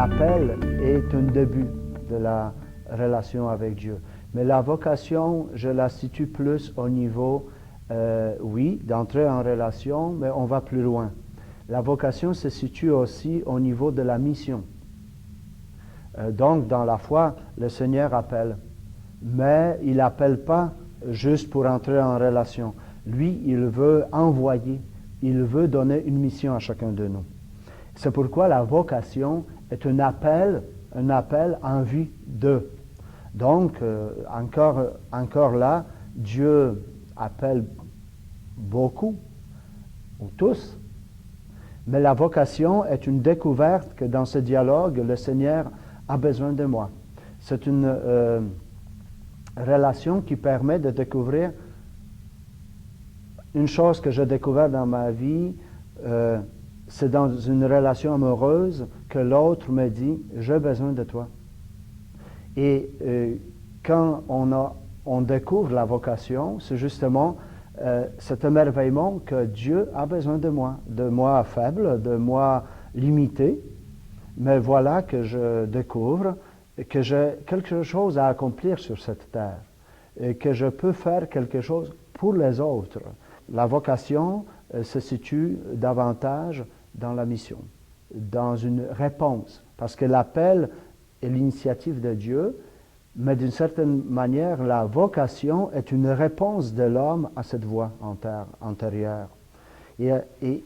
l'appel est un début de la relation avec Dieu. Mais la vocation, je la situe plus au niveau, oui, d'entrer en relation, mais on va plus loin. La vocation se situe aussi au niveau de la mission. Donc, dans la foi, le Seigneur appelle. Mais il n'appelle pas juste pour entrer en relation. Lui, il veut envoyer, il veut donner une mission à chacun de nous. C'est pourquoi la vocation est un appel en vue d'eux. Donc, encore là, Dieu appelle beaucoup, ou tous, mais la vocation est une découverte que dans ce dialogue, le Seigneur a besoin de moi. C'est une relation qui permet de découvrir une chose que j'ai découverte dans ma vie, c'est dans une relation amoureuse que l'autre me dit « j'ai besoin de toi ». Et quand on découvre la vocation, c'est justement cet émerveillement que Dieu a besoin de moi faible, de moi limité, mais voilà que je découvre que j'ai quelque chose à accomplir sur cette terre et que je peux faire quelque chose pour les autres. La vocation se situe davantage dans la mission, dans une réponse, parce que l'appel est l'initiative de Dieu, mais d'une certaine manière, la vocation est une réponse de l'homme à cette voix antérieure. Et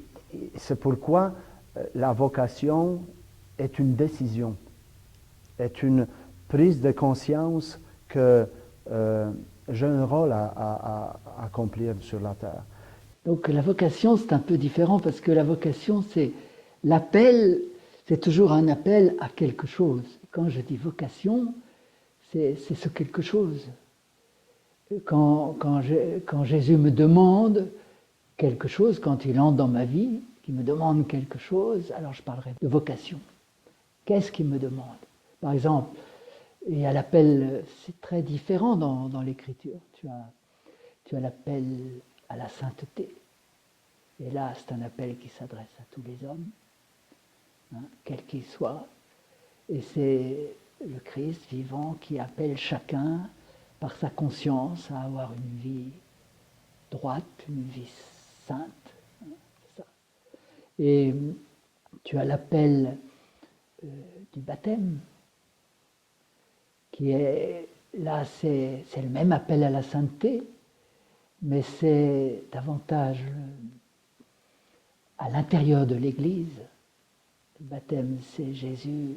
c'est pourquoi la vocation est une décision, est une prise de conscience que j'ai un rôle à accomplir sur la terre. Donc la vocation, c'est un peu différent parce que la vocation, c'est l'appel, c'est toujours un appel à quelque chose. Quand je dis vocation, c'est ce quelque chose. Quand Jésus me demande quelque chose, quand il entre dans ma vie, qu'il me demande quelque chose, alors je parlerai de vocation. Qu'est-ce qu'il me demande? Par exemple, et à l'appel, c'est très différent dans l'Écriture. Tu as l'appel à la sainteté. Et là, c'est un appel qui s'adresse à tous les hommes, hein, quels qu'ils soient. Et c'est le Christ vivant qui appelle chacun par sa conscience à avoir une vie droite, une vie sainte. Hein, ça. Et tu as l'appel du baptême, qui est, là, c'est le même appel à la sainteté, mais c'est davantage à l'intérieur de l'Église. Le baptême, c'est Jésus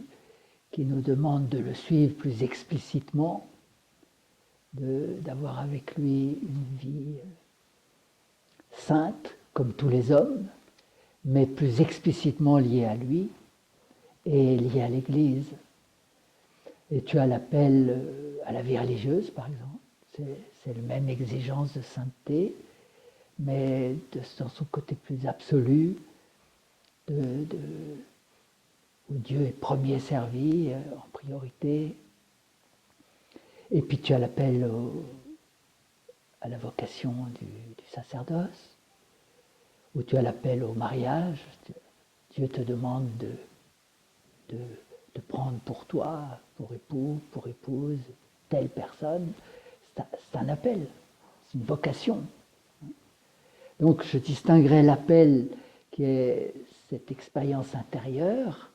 qui nous demande de le suivre plus explicitement, d'avoir avec lui une vie sainte, comme tous les hommes, mais plus explicitement liée à lui et liée à l'Église. Et tu as l'appel à la vie religieuse, par exemple. C'est la même exigence de sainteté, mais dans son côté plus absolu, où Dieu est premier servi, en priorité. Et puis tu as l'appel à la vocation du sacerdoce, où tu as l'appel au mariage. Dieu te demande de prendre pour toi, pour époux, pour épouse, telle personne. C'est un appel, c'est une vocation. Donc je distinguerai l'appel qui est cette expérience intérieure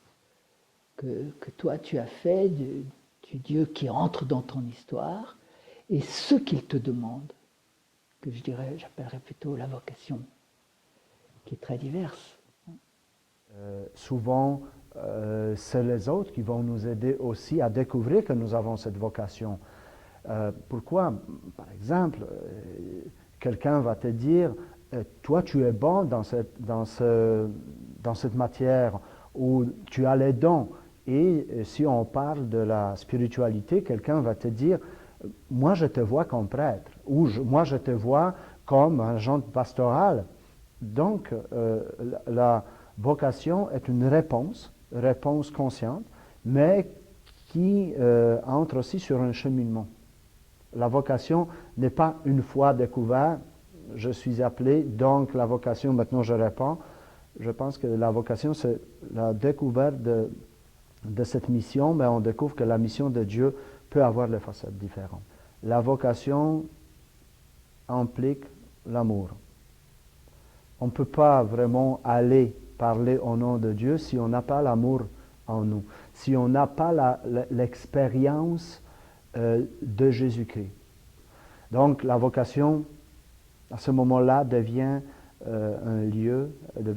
que toi tu as fait du Dieu qui entre dans ton histoire et ce qu'il te demande, que j'appellerais plutôt la vocation, qui est très diverse. Souvent, c'est les autres qui vont nous aider aussi à découvrir que nous avons cette vocation. Pourquoi? Par exemple, quelqu'un va te dire toi tu es bon dans cette matière, ou tu as les dons. Et si on parle de la spiritualité, quelqu'un va te dire moi je te vois comme prêtre, ou moi je te vois comme agent pastoral. Donc la vocation est une réponse consciente, mais qui entre aussi sur un cheminement. La vocation n'est pas une fois découvert, je suis appelé, donc la vocation, maintenant je réponds. Je pense que la vocation, c'est la découverte de cette mission, mais on découvre que la mission de Dieu peut avoir des facettes différentes. La vocation implique l'amour. On ne peut pas vraiment aller parler au nom de Dieu si on n'a pas l'amour en nous, si on n'a pas l'expérience de Jésus-Christ. Donc la vocation, à ce moment-là, devient un lieu de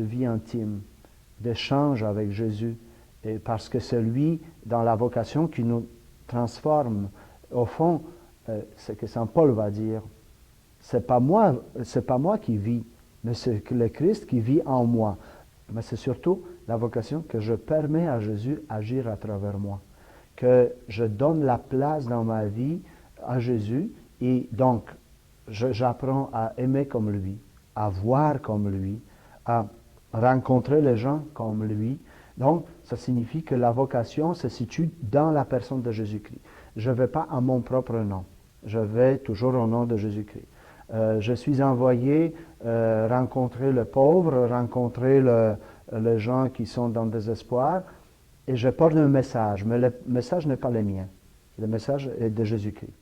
vie intime, d'échange avec Jésus, et parce que c'est lui, dans la vocation, qui nous transforme. Au fond, ce que Saint Paul va dire, c'est pas moi qui vis, mais c'est le Christ qui vit en moi. Mais c'est surtout la vocation que je permets à Jésus d'agir à travers moi, que je donne la place dans ma vie à Jésus, et donc j'apprends à aimer comme lui, à voir comme lui, à rencontrer les gens comme lui. Donc, ça signifie que la vocation se situe dans la personne de Jésus-Christ. Je ne vais pas à mon propre nom, je vais toujours au nom de Jésus-Christ. Je suis envoyé rencontrer le pauvre, rencontrer les gens qui sont dans le désespoir, et je porte un message, mais le message n'est pas le mien. Le message est de Jésus-Christ.